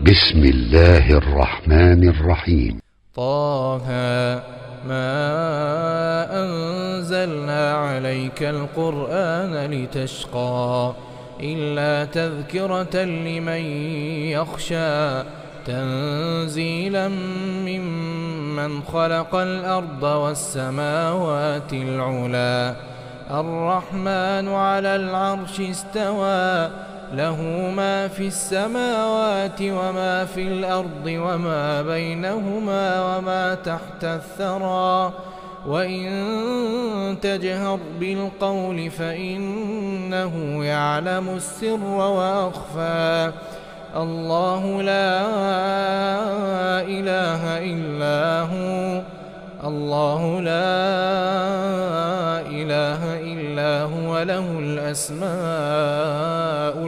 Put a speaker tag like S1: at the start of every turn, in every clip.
S1: بسم الله الرحمن الرحيم.
S2: طه ما أنزلنا عليك القرآن لتشقى إلا تذكرة لمن يخشى تنزيلا ممن خلق الأرض والسماوات العلى الرحمن على العرش استوى له ما في السماوات وما في الأرض وما بينهما وما تحت الثرى وإن تجهر بالقول فإنه يعلم السر وأخفى الله لا إله إلا هو الله لا إله إلا هو له الأسماء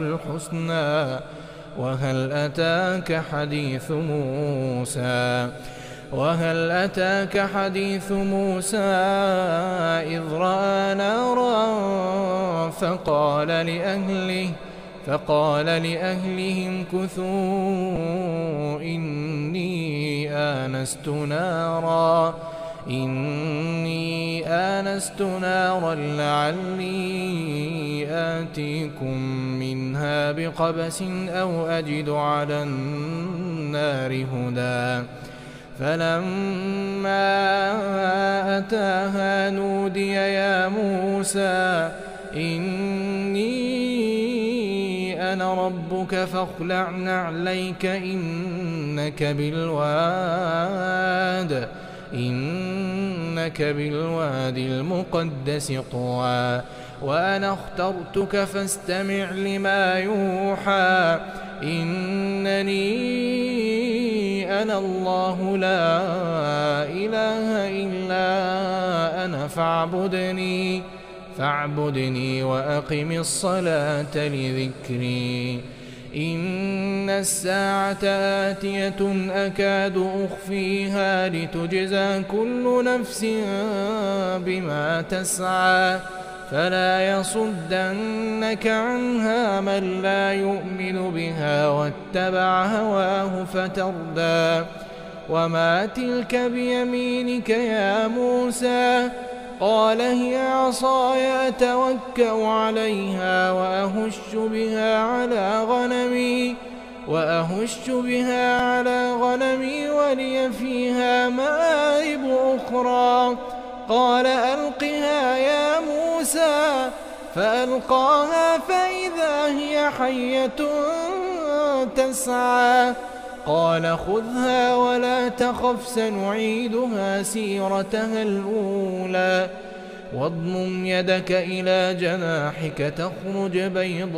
S2: الحسنى وهل أتاك حديث موسى إذ رأى نارا فقال لأهلهم كثوا إني آنست نارا لعلي آتيكم منها بقبس أو أجد على النار هدى فلما أتاها نودي يا موسى إني أنا ربك فاخلع نعليك إنك بالواد المقدس طوى وأنا اخترتك فاستمع لما يوحى إنني أنا الله لا إله إلا أنا فاعبدني وأقم الصلاة لذكري إن الساعة آتية أكاد أخفيها لتجزى كل نفس بما تسعى فلا يصدنك عنها من لا يؤمن بها واتبع هواه فتردى وما تلك بيمينك يا موسى قال هي عصاي أتوكأ عليها وأهش بها على غنمي ولي فيها مآرب أخرى قال ألقها يا موسى فألقاها فإذا هي حية تسعى قال خذها ولا تخف سنعيدها سيرتها الأولى واضمم يدك إلى جناحك تخرج بيضاء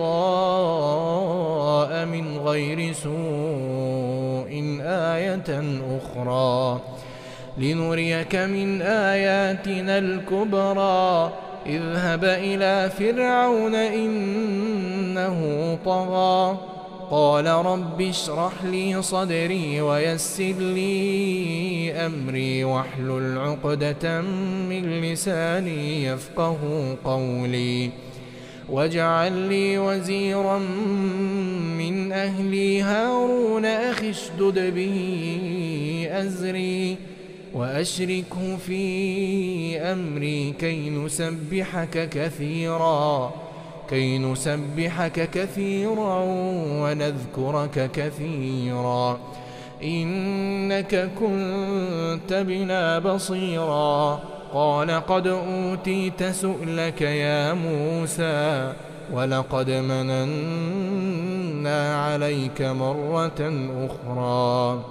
S2: من غير سوء آية أخرى لنريك من آياتنا الكبرى اذهب إلى فرعون إنه طغى قال رب اشرح لي صدري ويسر لي أمري واحلل عقدة من لساني يفقه قولي واجعل لي وزيرا من أهلي هارون أخي اشدد به أزري وأشركه في أمري كي نسبحك كثيرا ونذكرك كثيرا إنك كنت بنا بصيرا قال قد أوتيت سؤلك يا موسى ولقد مننا عليك مرة أخرى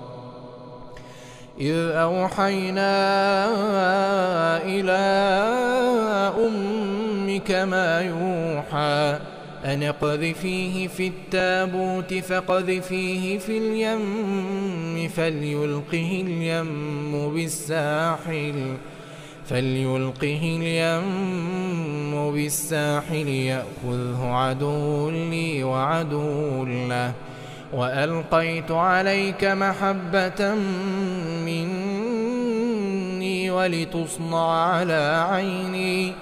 S2: إذ أوحينا إلى أمك ما يوحى أن اقذفيه في التابوت فاقذفيه في اليم فليلقه اليم بالساحل يأخذه عدو لي وعدو له وألقيت عليك محبة مني ولتصنع على عيني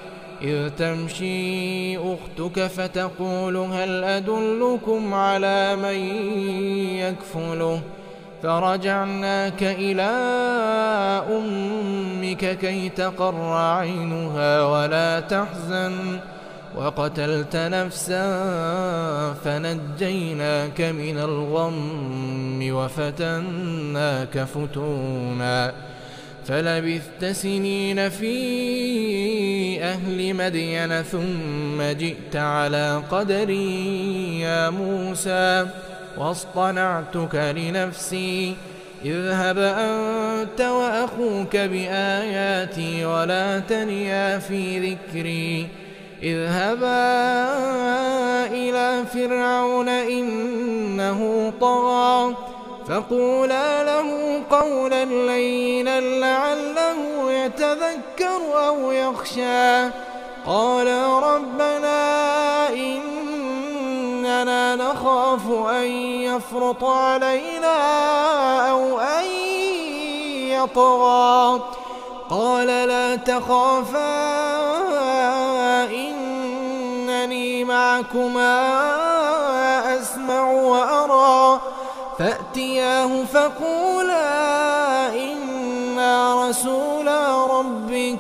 S2: إذ تمشي أختك فتقول هل أدلكم على من يكفله فرجعناك إلى أمك كي تقر عينها ولا تحزن وقتلت نفسا فنجيناك من الغم وفتناك فتونا فلبثت سنين في أهل مدين ثم جئت على قدري يا موسى واصطنعتك لنفسي اذهب أنت وأخوك بآياتي ولا تنيا في ذكري اذهبا إلى فرعون إنه طغى فقولا له قولا لينا لعله يتذكر أو يخشى قالا ربنا إننا نخاف أن يفرط علينا أو أن يطغى قال لا تخافا إنني معكما أسمع وأرى فأتياه فقولا إنا رسولا ربك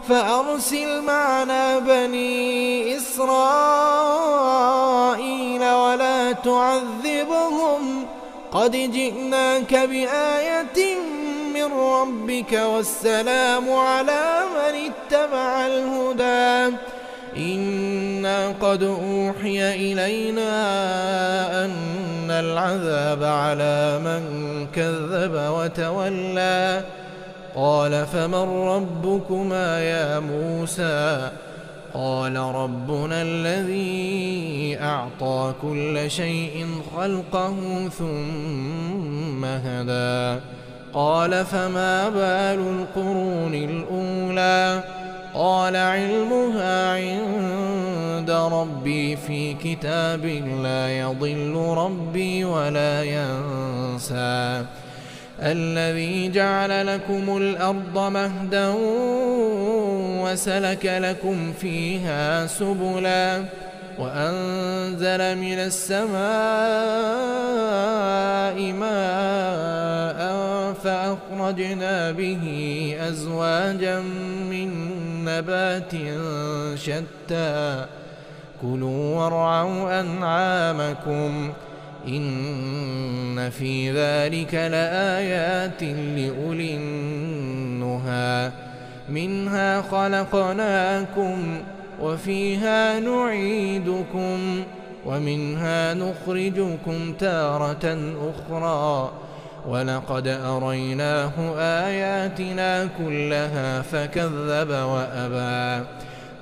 S2: فأرسل معنا بني إسرائيل ولا تعذبهم قد جئناك بآية من ربك والسلام على من اتبع الهدى إنا قد أوحي إلينا أن العذاب على من كذب وتولى قال فمن ربكما يا موسى قال ربنا الذي أعطى كل شيء خلقه ثم هدى قال فما بال القرون الأولى قال علمها عند ربي في كتاب لا يضل ربي ولا ينسى الذي جعل لكم الأرض مهدا وسلك لكم فيها سبلا وأنزل من السماء ماء فأخرجنا به أزواجا من نبات شتى كلوا وارعوا أنعامكم إن في ذلك لآيات لأولي النهى منها خلقناكم وفيها نعيدكم ومنها نخرجكم تارة أخرى ولقد أريناه آياتنا كلها فكذب وأبى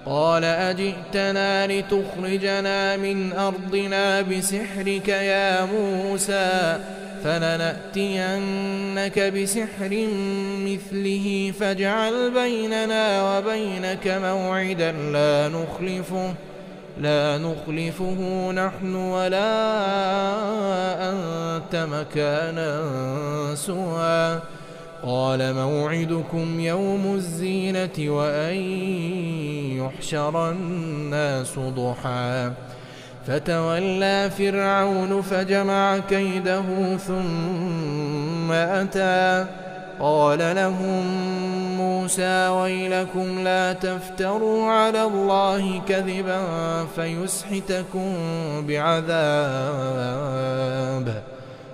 S2: قال أجئتنا لتخرجنا من أرضنا بسحرك يا موسى فلنأتينك بسحر مثله فاجعل بيننا وبينك موعدا لا نخلفه نحن ولا أنت مكانا سوى قال موعدكم يوم الزينة وأن يحشر الناس ضحى فتولى فرعون فجمع كيده ثم أتى قال لهم موسى ويلكم لا تفتروا على الله كذبا فيسحتكم بعذاب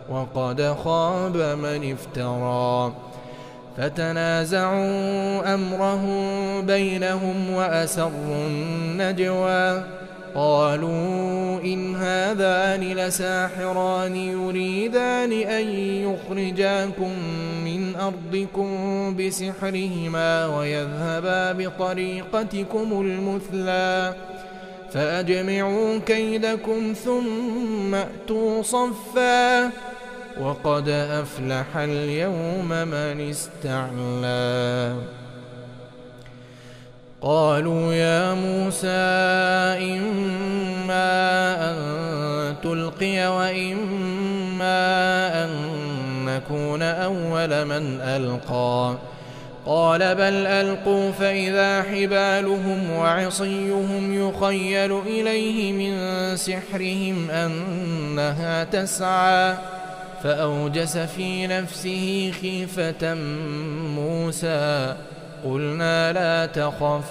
S2: وقد خاب من افترى فتنازعوا أمرهم بينهم وأسروا النجوى قالوا إن هذان لساحران يريدان أن يخرجاكم من أرضكم بسحرهما ويذهبا بطريقتكم المثلى فأجمعوا كيدكم ثم أتوا صفا وقد أفلح اليوم من استعلى قالوا يا موسى إما أن تلقي وإما أن نكون أول من ألقى قال بل ألقوا فإذا حبالهم وعصيهم يخيل إليه من سحرهم أنها تسعى فأوجس في نفسه خيفة موسى قلنا لا تخف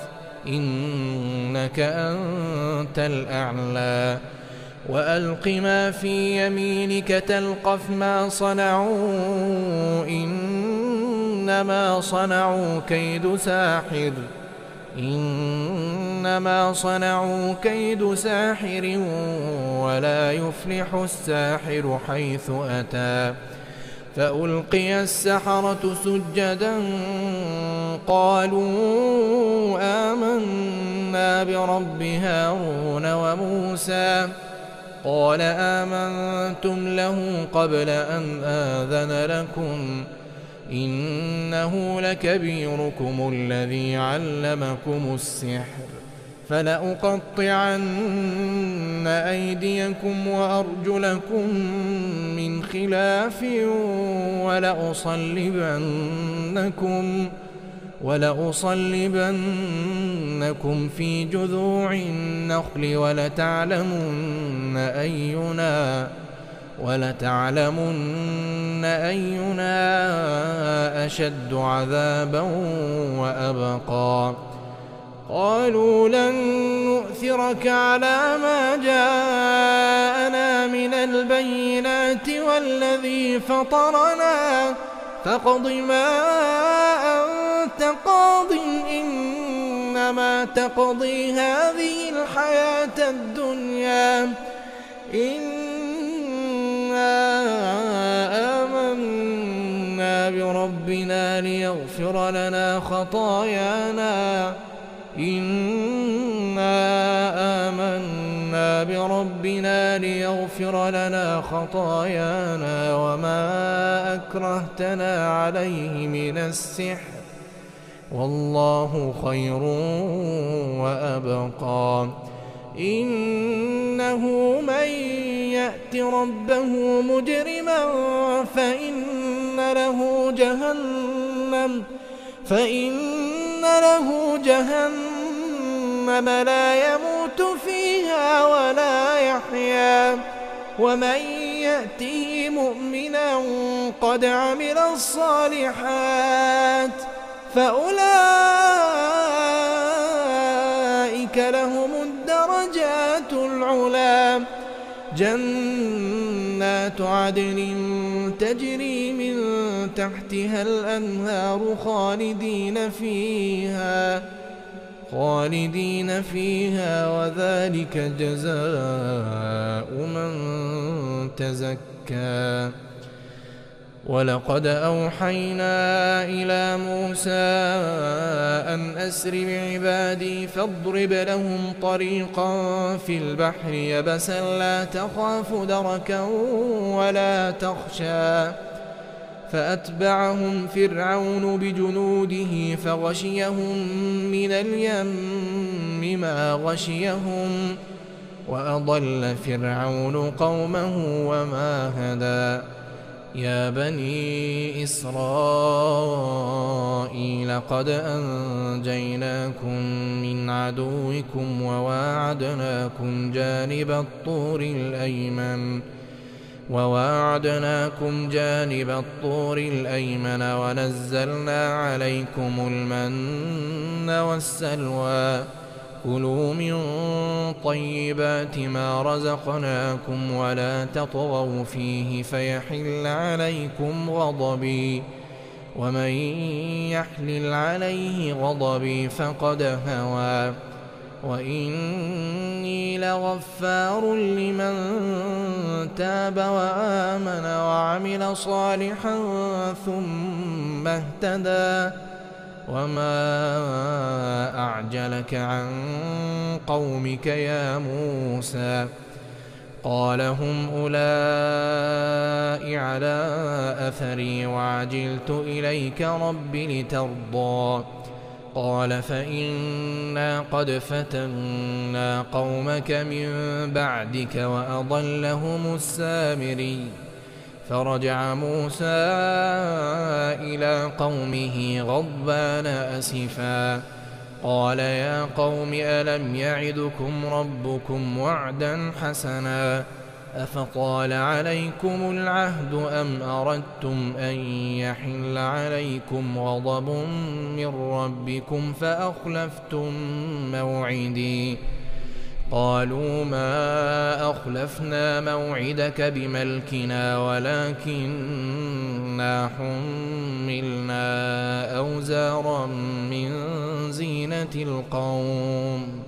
S2: إنك أنت الأعلى وألق ما في يمينك تلقف ما صنعوا إنما صنعوا كيد ساحر ولا يفلح الساحر حيث أتى فألقي السحرة سجدا قالوا آمنا برب هارون وموسى قال آمنتم له قبل أن آذن لكم إنه لكبيركم الذي علمكم السحر فلأقطعن أيديكم وأرجلكم من خلاف ولأصلبنكم في جذوع النخل ولتعلمن أينا أشد عذابا وأبقى قالوا لن نؤثرك على ما جاءنا من البينات والذي فطرنا فاقض ما أنت قاض إنما تقضي هذه الحياة الدنيا إنا آمنا بربنا ليغفر لنا خطايانا وما أكرهتنا عليه من السحر والله خير وأبقى إنه من يأت ربه مجرما فإن له جهنم لا يموت فيها ولا يحيا ومن يأته مؤمنا قد عمل الصالحات فأولئك لهم الدرجات العلى جنات عدن تجري من تحتها الأنهار خالدين فيها وذلك جزاء من تزكى ولقد أوحينا إلى موسى أن أسر بعبادي فاضرب لهم طريقا في البحر يبسا لا تخاف دركا ولا تخشى فأتبعهم فرعون بجنوده فغشيهم من اليم ما غشيهم وأضل فرعون قومه وما هدى يا بني إسرائيل قد أنجيناكم من عدوكم وواعدناكم جانب الطور الأيمن ونزلنا عليكم المن والسلوى كلوا من طيبات ما رزقناكم ولا تطغوا فيه فيحل عليكم غضبي ومن يحلل عليه غضبي فقد هوى وإني لغفار لمن تاب وآمن وعمل صالحا ثم اهتدى وما أعجلك عن قومك يا موسى قال هم أولئك على أثري وعجلت إليك رب لترضى قال فإنا قد فتنا قومك من بعدك وأضلهم السامري فرجع موسى إلى قومه غضبان أسفا قال يا قوم ألم يعدكم ربكم وعدا حسنا أفطال عليكم العهد أم أردتم أن يحل عليكم غضب من ربكم فأخلفتم موعدي قالوا ما أخلفنا موعدك بملكنا ولكننا حملنا أوزارا من زينة القوم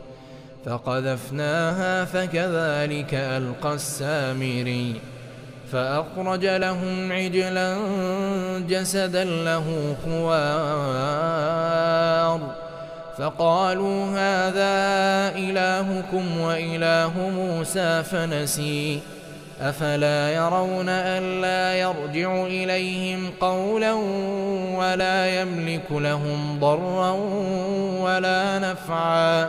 S2: فقذفناها فكذلك ألقى السامري فأخرج لهم عجلا جسدا له خوار فقالوا هذا إلهكم وإله موسى فنسي أفلا يرون ألا يرجع إليهم قولا ولا يملك لهم ضرا ولا نفعا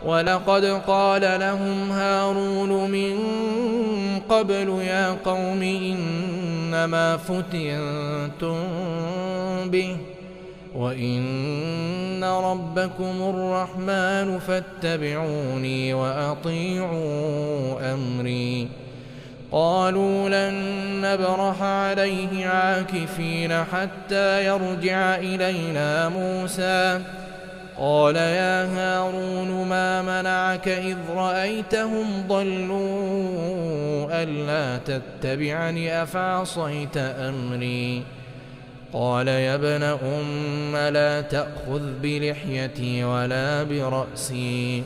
S2: ولقد قال لهم هارون من قبل يا قوم إنما فتنتم به وإن ربكم الرحمن فاتبعوني وأطيعوا أمري قالوا لن نبرح عليه عاكفين حتى يرجع إلينا موسى قال يا هارون ما منعك إذ رأيتهم ضلوا ألا تتبعني أفعصيت أمري قال يا ابن أم لا تأخذ بلحيتي ولا برأسي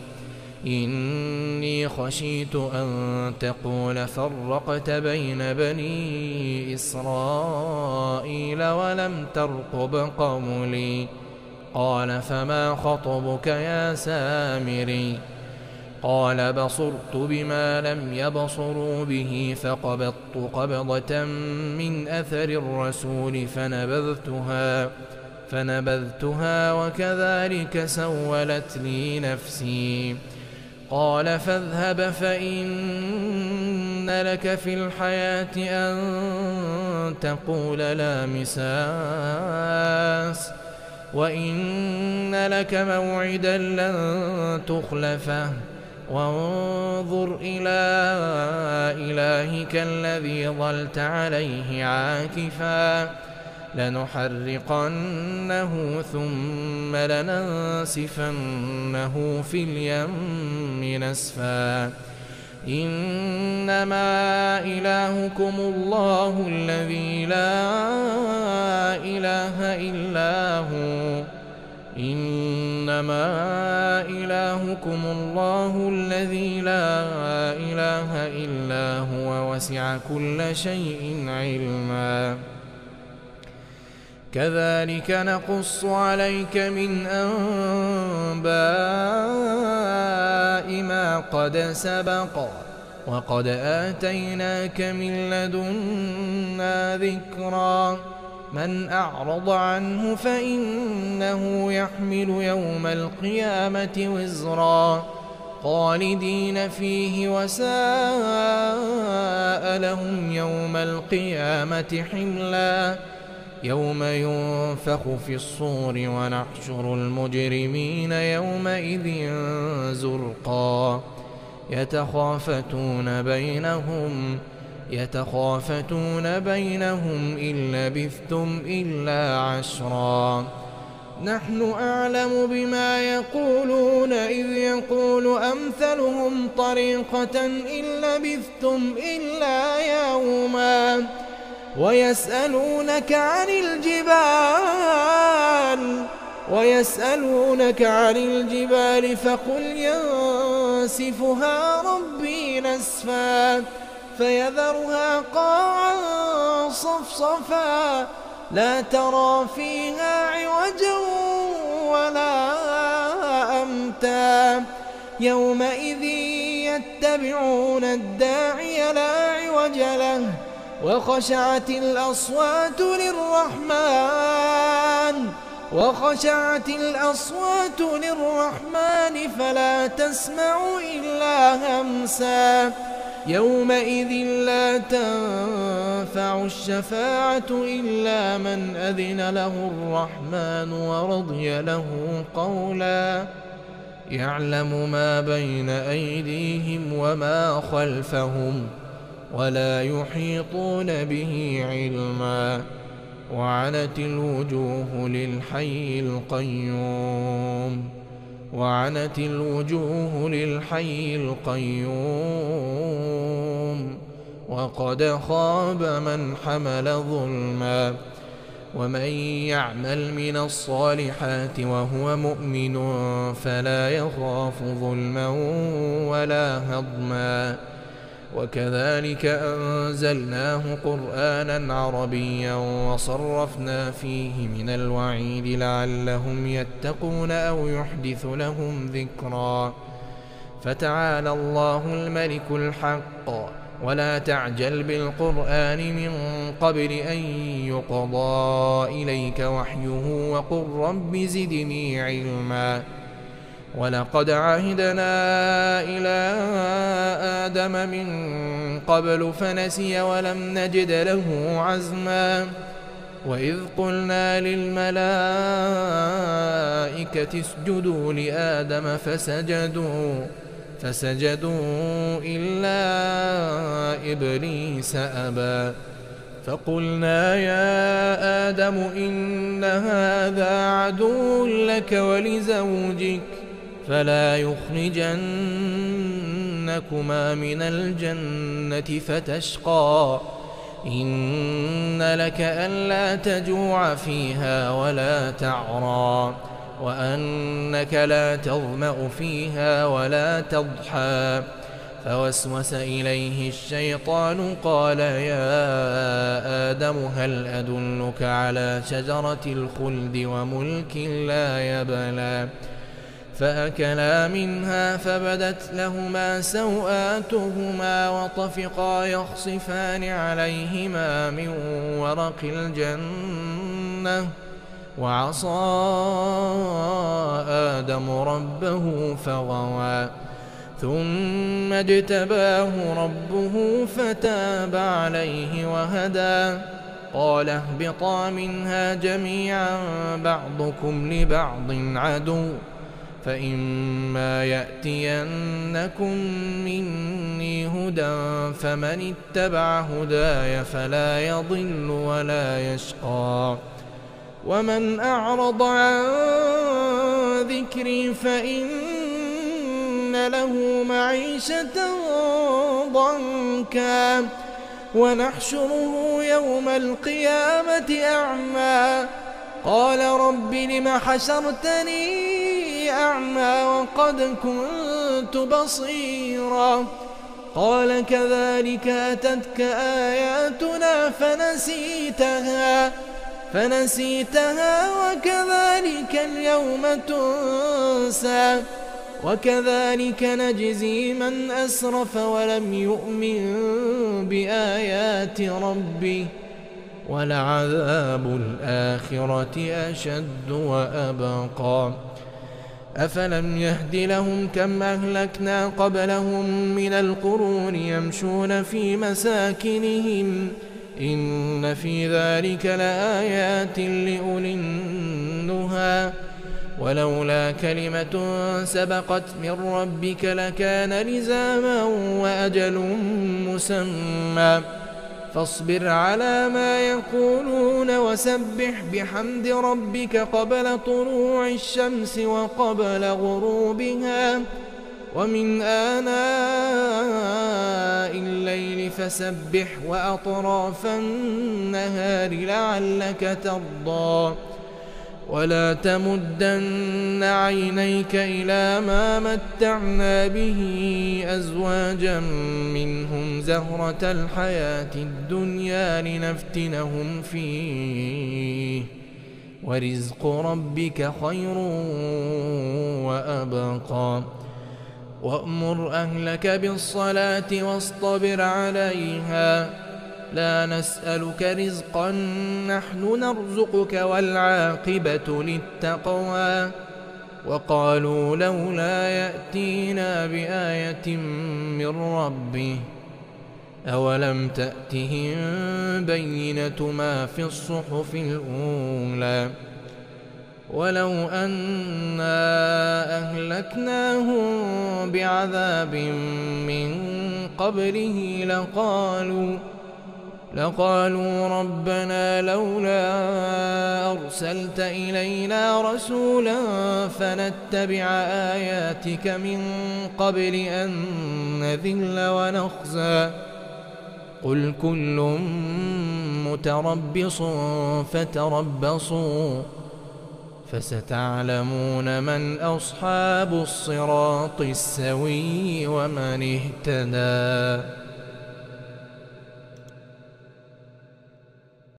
S2: إني خشيت أن تقول فرقت بين بني إسرائيل ولم ترقب قولي قال فما خطبك يا سامري قال بصرت بما لم يبصروا به فقبضت قبضة من أثر الرسول فنبذتها وكذلك سولت لي نفسي قال فاذهب فإن لك في الحياة أن تقول لا مساس وإن لك موعدا لن تخلفه وانظر إلى إلهك الذي ظلت عليه عاكفا لنحرقنه ثم لننسفنه في اليم نسفا إنما إلهكم الله الذي لا إله إلا هو إنما إلهكم الله الذي لا إله إلا هو وسع كل شيء علما كذلك نقص عليك من أنباء ما قد سبق وقد آتيناك من لدنا ذكرا من أعرض عنه فإنه يحمل يوم القيامة وزرا خالدين فيه وساء لهم يوم القيامة حملا يوم ينفخ في الصور ونحشر المجرمين يومئذ زرقا يتخافتون بينهم إن لبثتم إلا عشرا نحن أعلم بما يقولون إذ يقول أمثلهم طريقة إن لبثتم إلا يوما ويسألونك عن الجبال فقل ينسفها ربي نسفا فيذرها قاعا صفصفا لا ترى فيها عوجا ولا أمتا يومئذ يتبعون الداعي لا عوج له وخشعت الأصوات للرحمن فلا تسمع إلا همسا يومئذ لا تنفع الشفاعة إلا من أذن له الرحمن ورضي له قولا يعلم ما بين أيديهم وما خلفهم ولا يحيطون به علما وعنت الوجوه للحي القيوم وقد خاب من حمل ظلما ومن يعمل من الصالحات وهو مؤمن فلا يخاف ظلما ولا هضما وكذلك أنزلناه قرآنا عربيا وصرفنا فيه من الوعيد لعلهم يتقون أو يحدث لهم ذكرا فتعالى الله الملك الحق ولا تعجل بالقرآن من قبل أن يقضى إليك وحيه وقل رب زدني علما ولقد عهدنا إلى آدم من قبل فنسي ولم نجد له عزما وإذ قلنا للملائكة اسجدوا لآدم فسجدوا إلا إبليس أبى فقلنا يا آدم إن هذا عدو لك ولزوجك فلا يخرجنكما من الجنة فتشقى إن لك ألا تجوع فيها ولا تعرى وأنك لا تظمأ فيها ولا تضحى فوسوس إليه الشيطان قال يا آدم هل أدلك على شجرة الخلد وملك لا يبلى فأكلا منها فبدت لهما سوآتهما وطفقا يخصفان عليهما من ورق الجنة وعصى آدم ربه فغوى ثم اجتباه ربه فتاب عليه وهدى قال اهبطا منها جميعا بعضكم لبعض عدو فإما يأتينكم مني هدى فمن اتبع هداي فلا يضل ولا يشقى ومن أعرض عن ذكري فإن له معيشة ضنكا ونحشره يوم القيامة أعمى قال رب لم حشرتني أعمى وقد كنت بصيرا قال كذلك أتتك آياتنا فنسيتها وكذلك اليوم تنسى وكذلك نجزي من أسرف ولم يؤمن بآيات ربه ولعذاب الآخرة أشد وأبقى أفلم يهد لهم كم أهلكنا قبلهم من القرون يمشون في مساكنهم إن في ذلك لآيات لأولي النهى ولولا كلمة سبقت من ربك لكان لزاما وأجل مسمى فاصبر على ما يقولون وسبح بحمد ربك قبل طلوع الشمس وقبل غروبها ومن آناء الليل فسبح وأطراف النهار لعلك ترضى ولا تمدن عينيك إلى ما متعنا به أزواجا منهم زهرة الحياة الدنيا لنفتنهم فيه ورزق ربك خير وأبقى وأمر أهلك بالصلاة واصطبر عليها لا نسألك رزقا نحن نرزقك والعاقبة للتقوى وقالوا لولا يأتينا بآية من ربه أولم تأتهم بينة ما في الصحف الأولى ولو أنا أهلكناهم بعذاب من قبله لقالوا ربنا لولا أرسلت إلينا رسولا فنتبع آياتك من قبل أن نذل ونخزى قل كل متربص فتربصوا فستعلمون من أصحاب الصراط السوي ومن اهتدى.